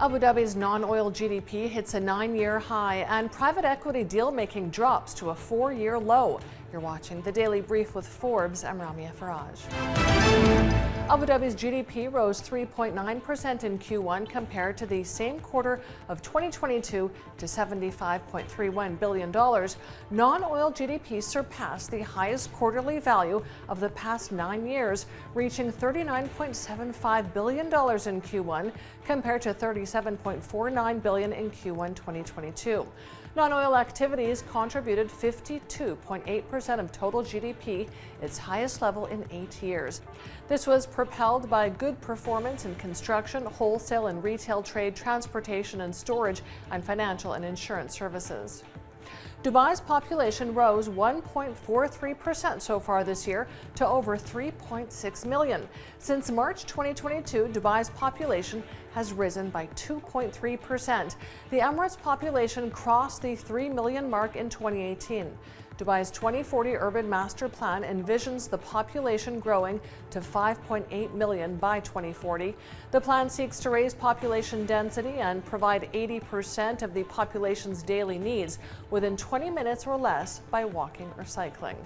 Abu Dhabi's non-oil GDP hits a 9-year high and private equity deal-making drops to a 4-year low. You're watching The Daily Brief with Forbes. I'm Ramia Faraj. Abu Dhabi's GDP rose 3.9% in Q1 compared to the same quarter of 2022 to $75.31 billion. Non-oil GDP surpassed the highest quarterly value of the past 9 years, reaching $39.75 billion in Q1 compared to $37.49 billion in Q1 2022. Non-oil activities contributed 52.8% of total GDP, its highest level in 8 years. This was propelled by good performance in construction, wholesale and retail trade, transportation and storage, and financial and insurance services. Dubai's population rose 1.43% so far this year to over 3.6 million. Since March 2022, Dubai's population has risen by 2.3%. The Emirates' population crossed the 3 million mark in 2018. Dubai's 2040 Urban Master Plan envisions the population growing to 5.8 million by 2040. The plan seeks to raise population density and provide 80% of the population's daily needs within 20 minutes or less by walking or cycling.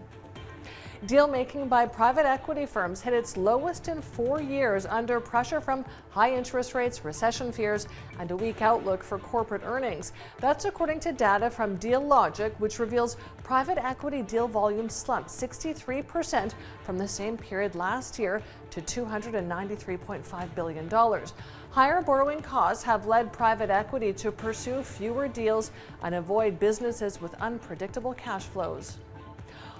Deal-making by private equity firms hit its lowest in 4 years under pressure from high interest rates, recession fears, and a weak outlook for corporate earnings. That's according to data from Deal Logic, which reveals private equity deal volume slumped 63% from the same period last year to $293.5 billion. Higher borrowing costs have led private equity to pursue fewer deals and avoid businesses with unpredictable cash flows.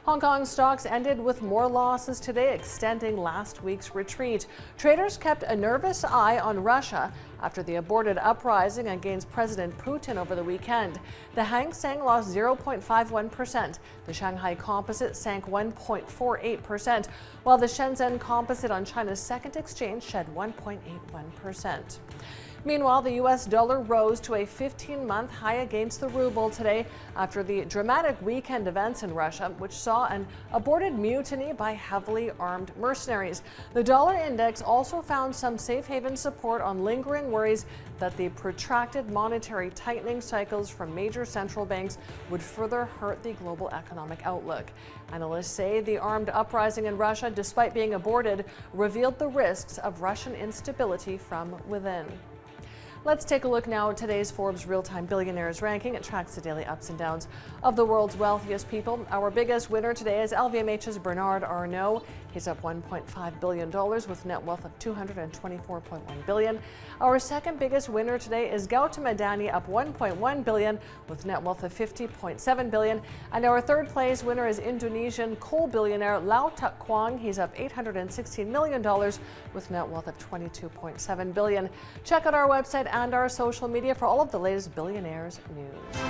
Hong Kong stocks ended with more losses today, extending last week's retreat. Traders kept a nervous eye on Russia after the aborted uprising against President Putin over the weekend. The Hang Seng lost 0.51%. The Shanghai Composite sank 1.48%, while the Shenzhen Composite on China's second exchange shed 1.81%. Meanwhile, the U.S. dollar rose to a 15-month high against the ruble today after the dramatic weekend events in Russia, which saw an aborted mutiny by heavily armed mercenaries. The dollar index also found some safe haven support on lingering worries that the protracted monetary tightening cycles from major central banks would further hurt the global economic outlook. Analysts say the armed uprising in Russia, despite being aborted, revealed the risks of Russian instability from within. Let's take a look now at today's Forbes Real-Time Billionaires ranking. It tracks the daily ups and downs of the world's wealthiest people. Our biggest winner today is LVMH's Bernard Arnault. He's up $1.5 billion with net wealth of $224.1 billion. Our second biggest winner today is Gautam Adani, up $1.1 billion with net wealth of $50.7 billion. And our third place winner is Indonesian coal billionaire Lau Tak Kwang. He's up $816 million with net wealth of $22.7 billion. Check out our website and our social media for all of the latest Billionaires news.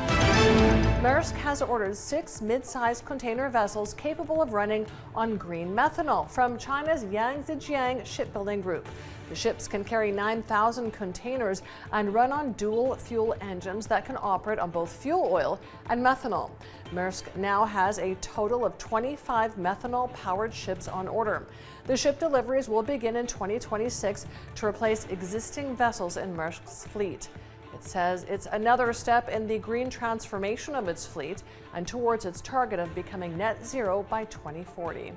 Maersk has ordered 6 mid-sized container vessels capable of running on green methanol from China's Yangzijiang Shipbuilding Group. The ships can carry 9,000 containers and run on dual fuel engines that can operate on both fuel oil and methanol. Maersk now has a total of 25 methanol-powered ships on order. The ship deliveries will begin in 2026 to replace existing vessels in Maersk's fleet. It says it's another step in the green transformation of its fleet and towards its target of becoming net zero by 2040.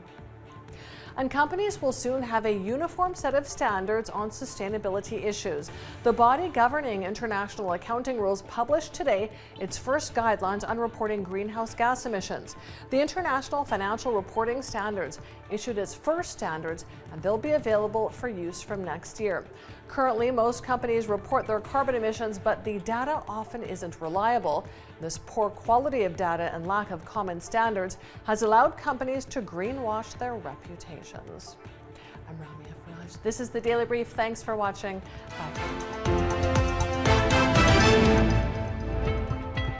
And companies will soon have a uniform set of standards on sustainability issues. The body governing international accounting rules published today its first guidelines on reporting greenhouse gas emissions. The International Financial Reporting Standards issued its first standards, and they'll be available for use from next year. Currently, most companies report their carbon emissions, but the data often isn't reliable. This poor quality of data and lack of common standards has allowed companies to greenwash their reputations. I'm Ramia Faraj. This is The Daily Brief. Thanks for watching. Bye.